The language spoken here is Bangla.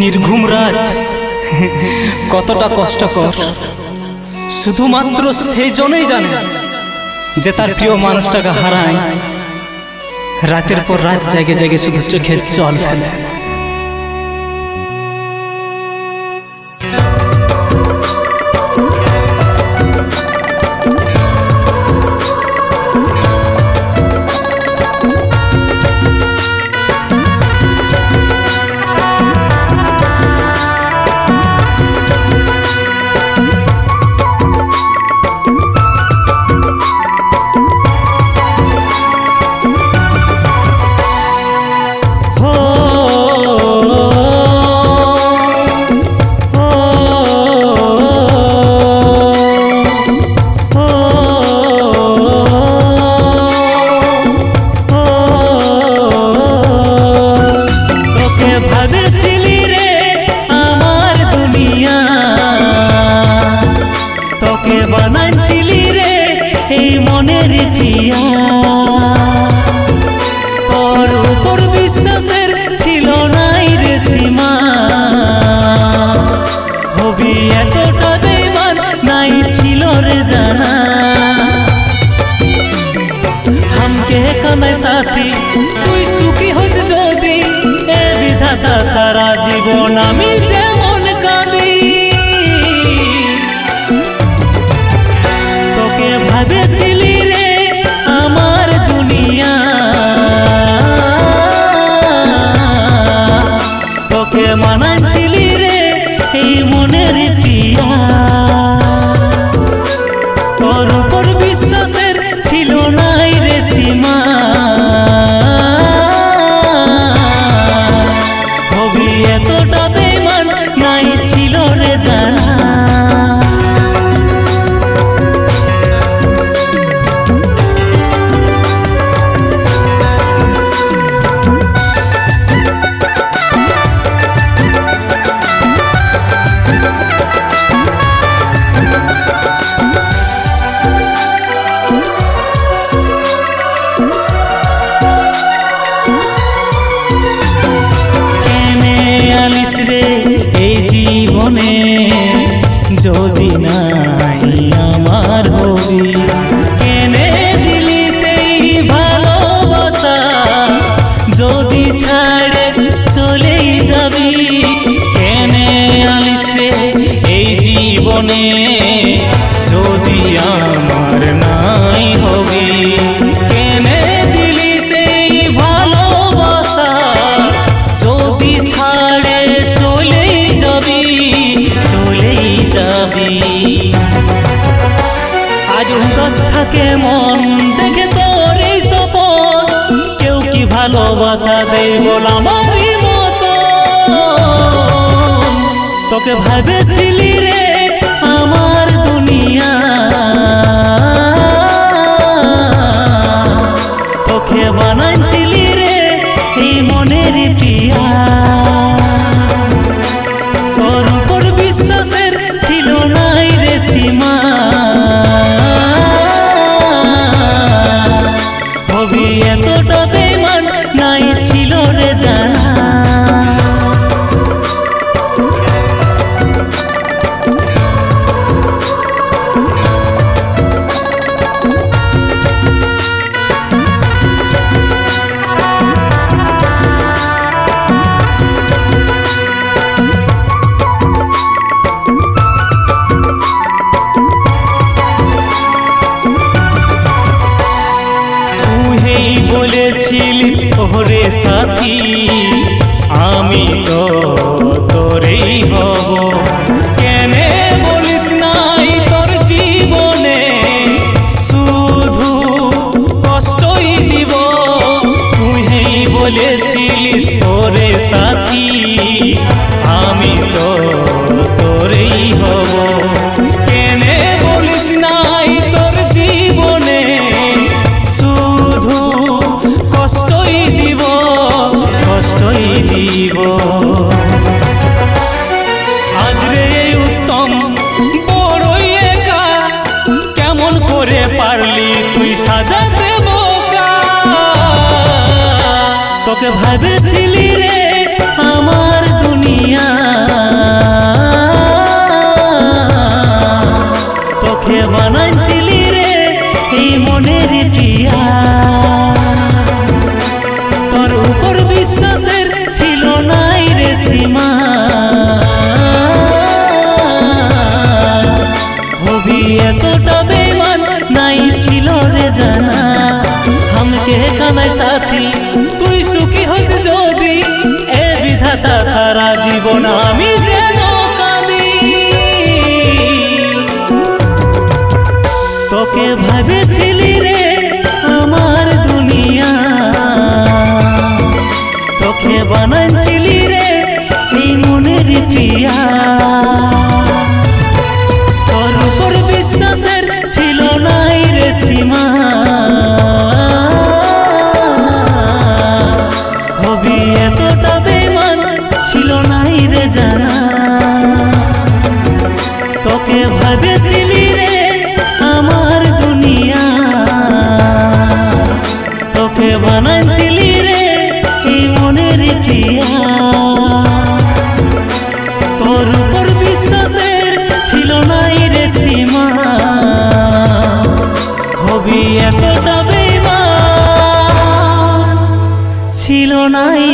নির্ঘুম রাত কতটা কষ্টকর শুধুমাত্র সেই জন্যই জানে যে তার প্রিয় মানুষটাকে হারায়। রাতের পর রাত জায়গে জায়গে শুধু চোখে জল ফেলে। বানাইছিলি রে এই মনের দিয়া, তোর উপর বিশ্বাসের ছিল নাই রে সীমা। হবি এতটা বেঈমান নাই ছিল রে জানা। হামকে কানায় সাথী তুই সুখী হইস যদি, এ বিধাতা সারা জীবন আমি যেমন কাঁদি। ভাবেছিলি রে আমার দুনিয়া, তোকে মানাইছিলি রে এই মনের পিয়া। তোর উপর বিশ্বাসের ছিল নাই রে সীমা। হবি এতটা বেঈমান নাই ছিল রে জানা। যদি নাই আমার হবি, কেনে দিলি সেই ভালোবাসা। যদি ছাড়ে চলেই যাবি, কেনে আলিস রে এই জীবনে যদি আমার নাই হবি। কেনে দিলি সেই ভালোবাসা, যদি ছাড়ে চলেই যাবি, চলেই যাবি। আজ উদাস থাকে মন দেখে তোর এই সপন, কেউ কি ভালোবাসা দেয় বল আমারই মতো। তোকে ভাবেছিলি রে আমার দুনিয়া, তোকে বানাইছিলি রে এই মনের পিয়া। তোর উপর বিশ্বাসের ছিল নাই রে সীমা। হবি এতটা বেঈমান নাই ছিল রে জানা। বলেছিলিস ওরে সাথী আমি তো তোরেই হব, কেনে বলিস নাই তোর জীবনে শুধু কষ্টই দিব। তুই বলেছিলিস ওরে সাথী আমি তো তোরেই হব, কেনে বলিস নাই তোর জীবনে শুধু কষ্টই দিব, কষ্টই দিব। তোকে ভাবেছিলি রে আমার দুনিয়া, তোকে বানাইছিলি রে এই মনের টিয়া। তোর উপর বিশ্বাসের ছিল নাই রে সীমা, হবি এতটা বেমান নাই ছিল রে জানা। হামকে কানাই সাথী তুই সুখী হস যদি, এ বিধাতা সারা জীবন আমি যেন কাঁদি। তোকে ভাবেছিলি রে আমার দুনিয়া, তোকে বানাইছিলি রে এই মনের প্রিয়া। তোর উপর বিশ্বাসের ছিল নাই রে সীমা, হবি এতটা বেমান ছিল নাই রে জানা। তোকে ভাবেছিলি রে আমার দুনিয়া, তোকে বানাইছিলি রে এই মনের প্রিয়া। তোর উপর বিশ্বাসের ছিল নাই রে সীমা, হবি এতটা বেমান ছিল নাই